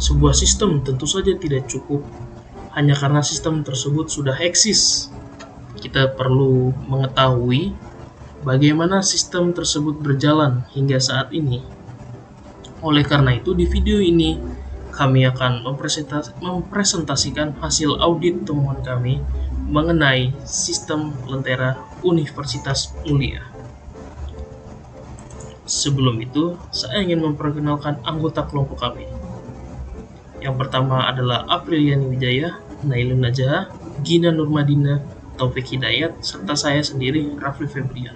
Sebuah sistem tentu saja tidak cukup hanya karena sistem tersebut sudah eksis. Kita perlu mengetahui bagaimana sistem tersebut berjalan hingga saat ini. Oleh karena itu, di video ini kami akan mempresentasikan hasil audit temuan kami mengenai sistem Lentera Universitas Mulia. Sebelum itu, saya ingin memperkenalkan anggota kelompok kami. Yang pertama adalah Apriliani Wijaya, Nailun Najah, Gina Nurmadina, Taufik Hidayat, serta saya sendiri, Rafli Febrian.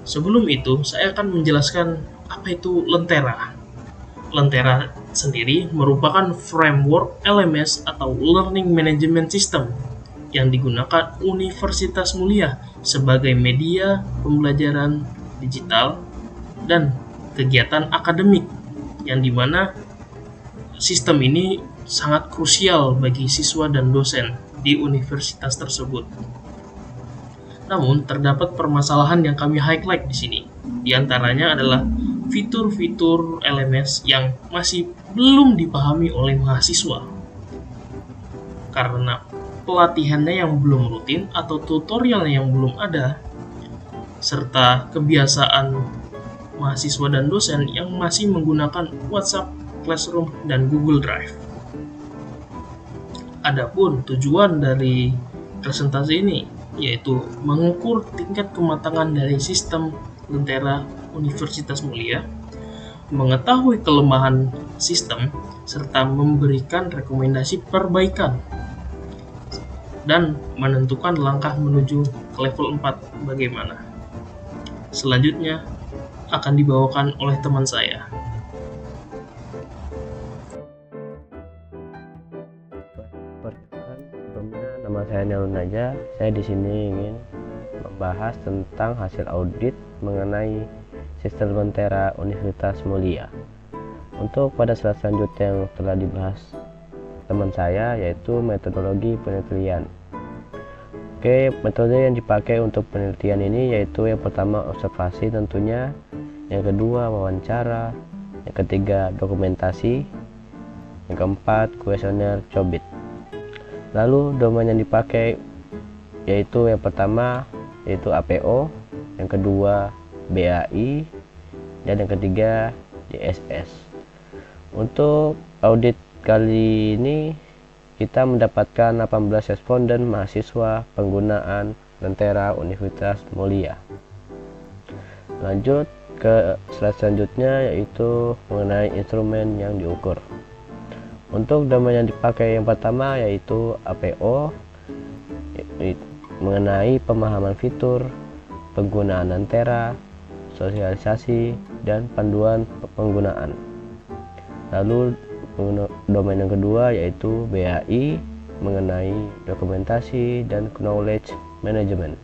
Sebelum itu, saya akan menjelaskan apa itu Lentera. Lentera sendiri merupakan framework LMS atau Learning Management System yang digunakan Universitas Mulia sebagai media pembelajaran digital dan kegiatan akademik, yang dimana sistem ini sangat krusial bagi siswa dan dosen di universitas tersebut. Namun, terdapat permasalahan yang kami highlight di sini. Di antaranya adalah fitur-fitur LMS yang masih belum dipahami oleh mahasiswa. Karena pelatihannya yang belum rutin atau tutorialnya yang belum ada, serta kebiasaan mahasiswa dan dosen yang masih menggunakan WhatsApp, Classroom, dan Google Drive. Adapun tujuan dari presentasi ini yaitu mengukur tingkat kematangan dari sistem Lentera Universitas Mulia, mengetahui kelemahan sistem, serta memberikan rekomendasi perbaikan, dan menentukan langkah menuju ke level 4 bagaimana. Selanjutnya akan dibawakan oleh teman saya. Sebelumnya, nama saya Nailun Najah. Saya di sini ingin membahas tentang hasil audit mengenai sistem Lentera Universitas Mulia. Untuk pada slide selanjutnya yang telah dibahas teman saya, yaitu metodologi penelitian. Oke, metode yang dipakai untuk penelitian ini yaitu yang pertama observasi tentunya, yang kedua wawancara, yang ketiga dokumentasi, yang keempat kuesioner Cobit. Lalu domain yang dipakai yaitu yang pertama yaitu APO, yang kedua BAI, dan yang ketiga DSS. Untuk audit kali ini kita mendapatkan 18 responden mahasiswa penggunaan Lentera Universitas Mulia. Lanjut ke slide selanjutnya yaitu mengenai instrumen yang diukur. Untuk domain yang dipakai yang pertama yaitu APO, mengenai pemahaman fitur, penggunaan Lentera, sosialisasi, dan panduan penggunaan. Lalu domain yang kedua yaitu BAI, mengenai dokumentasi dan knowledge management.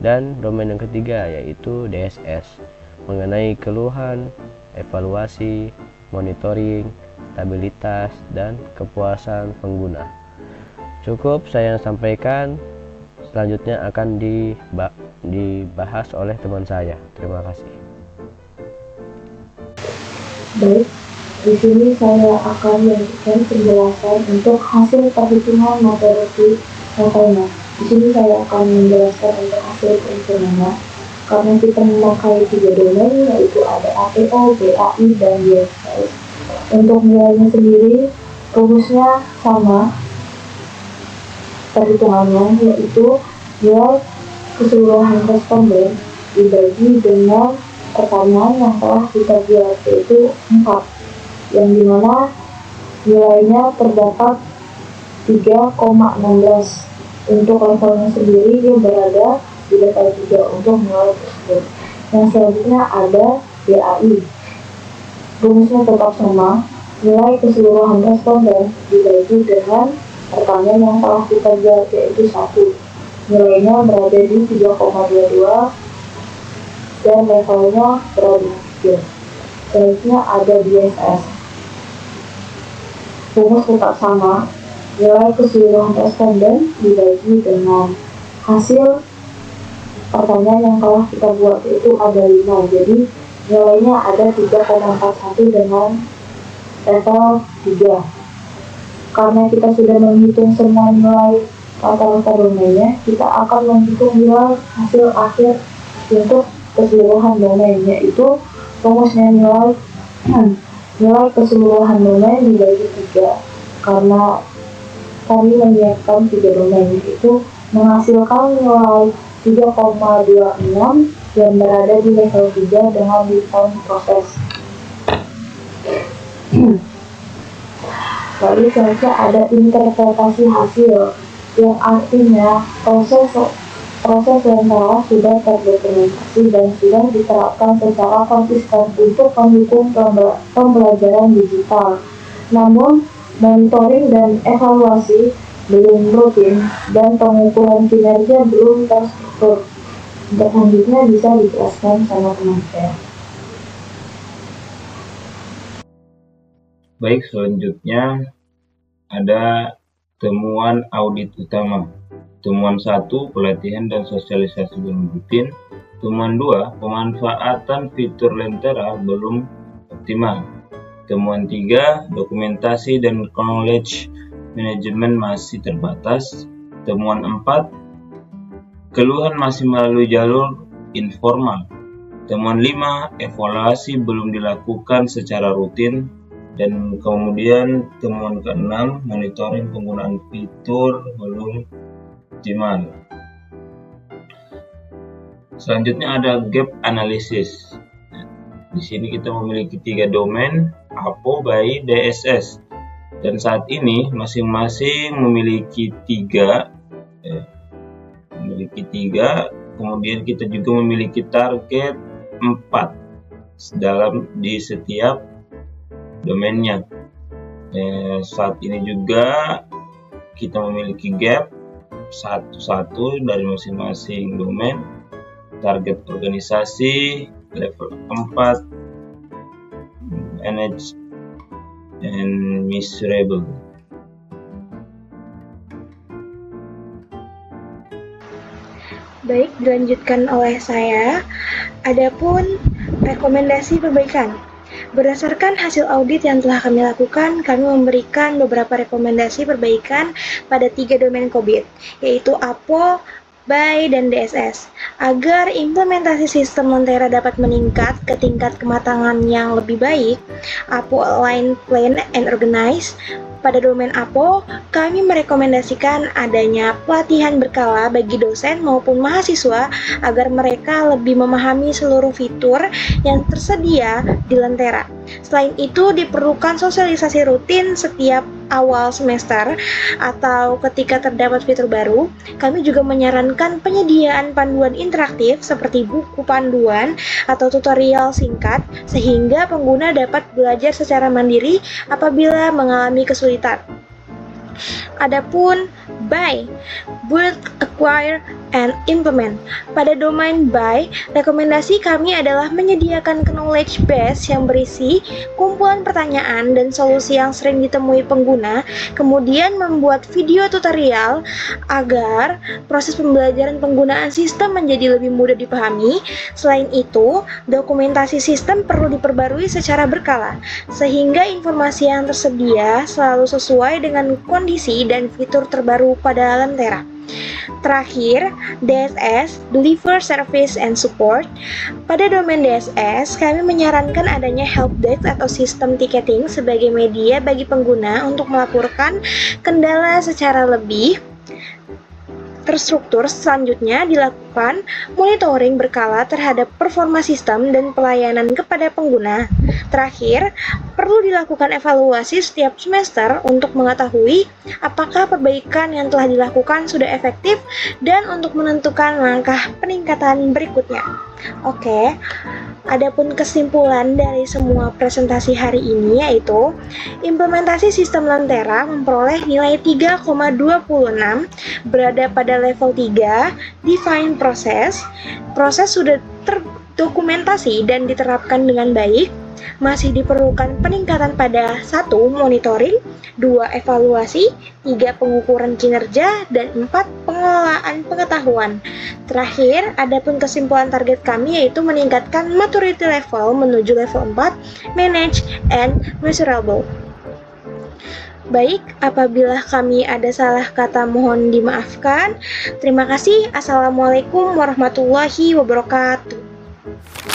Dan domain yang ketiga yaitu DSS, mengenai keluhan, evaluasi, monitoring, stabilitas, dan kepuasan pengguna. Cukup saya sampaikan, selanjutnya akan dibahas oleh teman saya. Terima kasih. Baik, di sini saya akan memberikan penjelasan untuk hasil perhitungan metodologi Lentera. Di sini saya akan menjelaskan untuk hasil perhitungannya. Karena kita memakai 3 domain, yaitu ada APO, BAI, dan DSS. Untuk nilainya sendiri, rumusnya sama perhitungannya, yaitu nilai keseluruhan responden dibagi dengan pertanyaan yang telah kita buat, yaitu 4, yang dimana nilainya terdapat 3,16. Untuk levelnya sendiri dia berada di level 3 untuk nilai tersebut. Yang selanjutnya ada BAI. Rumusnya tetap sama, nilai keseluruhan responden dibagi dengan pertanyaan yang telah kita buat, yaitu 1. Nilainya berada di 3,22 dan levelnya berada di 3. Selanjutnya ada DSS. Rumus tetap sama, nilai keseluruhan responden dibagi dengan hasil pertanyaan yang telah kita buat, yaitu ada 5. Jadi nilainya ada 3,41 dengan level 3. Karena kita sudah menghitung semua nilai rata-rata domainnya, kita akan menghitung nilai hasil akhir untuk keseluruhan domain, yaitu rumusnya nilai keseluruhan domain dibagi 3. Karena kami menyiapkan 3 domain, itu menghasilkan nilai 3,26 yang berada di level 3 dengan define proses. Lalu selanjutnya ada interpretasi hasil, yang artinya proses lentera sudah terdokumentasi dan sudah diterapkan secara konsisten untuk mendukung pembelajaran digital. Namun, monitoring dan evaluasi belum rutin dan pengukuran kinerja belum terstruktur. Selanjutnya bisa dijelaskan sama teman saya. Baik, selanjutnya ada temuan audit utama. Temuan 1, pelatihan dan sosialisasi belum rutin. Temuan 2, pemanfaatan fitur lentera belum optimal. Temuan 3, dokumentasi dan knowledge management masih terbatas. Temuan 4, keluhan masih melalui jalur informal. Temuan 5, evaluasi belum dilakukan secara rutin. Dan kemudian temuan ke-6, monitoring penggunaan fitur belum optimal. Selanjutnya ada gap analysis. Di sini kita memiliki 3 domain, APO, BAI, DSS. Dan saat ini masing-masing memiliki 3. Kemudian kita juga memiliki target 4 di setiap domainnya. Saat ini juga kita memiliki gap satu-satu dari masing-masing domain. Target organisasi level 4, manage and measurable. Baik, dilanjutkan oleh saya. Adapun rekomendasi perbaikan. Berdasarkan hasil audit yang telah kami lakukan, kami memberikan beberapa rekomendasi perbaikan pada 3 domain COVID, yaitu APO, BAI, dan DSS, agar implementasi sistem lentera dapat meningkat ke tingkat kematangan yang lebih baik. APO Align, Plan, and Organize. Pada domain APO, kami merekomendasikan adanya pelatihan berkala bagi dosen maupun mahasiswa agar mereka lebih memahami seluruh fitur yang tersedia di lentera. Selain itu, diperlukan sosialisasi rutin setiap awal semester atau ketika terdapat fitur baru. Kami juga menyarankan penyediaan panduan interaktif seperti buku panduan atau tutorial singkat sehingga pengguna dapat belajar secara mandiri apabila mengalami kesulitan. Adapun BAI, Build, Acquire, and Implement. Pada domain BAI, rekomendasi kami adalah menyediakan knowledge base yang berisi kumpulan pertanyaan dan solusi yang sering ditemui pengguna, kemudian membuat video tutorial agar proses pembelajaran penggunaan sistem menjadi lebih mudah dipahami. Selain itu, dokumentasi sistem perlu diperbarui secara berkala, sehingga informasi yang tersedia selalu sesuai dengan kondisi dan fitur terbaru pada lentera. Terakhir, DSS, Deliver Service and Support. Pada domain DSS, kami menyarankan adanya helpdesk atau sistem ticketing sebagai media bagi pengguna untuk melaporkan kendala secara lebih terstruktur. Selanjutnya dilakukan monitoring berkala terhadap performa sistem dan pelayanan kepada pengguna. Terakhir, perlu dilakukan evaluasi setiap semester untuk mengetahui apakah perbaikan yang telah dilakukan sudah efektif dan untuk menentukan langkah peningkatan berikutnya. Oke, adapun kesimpulan dari semua presentasi hari ini yaitu implementasi sistem lentera memperoleh nilai 3,26, berada pada level 3, define proses sudah terdokumentasi dan diterapkan dengan baik. masih diperlukan peningkatan pada 1. Monitoring, 2. Evaluasi, 3. Pengukuran kinerja, dan 4. Pengelolaan pengetahuan. Terakhir, adapun kesimpulan target kami yaitu meningkatkan maturity level menuju level 4, manage and measurable. Baik, apabila kami ada salah kata mohon dimaafkan. Terima kasih. Assalamualaikum warahmatullahi wabarakatuh.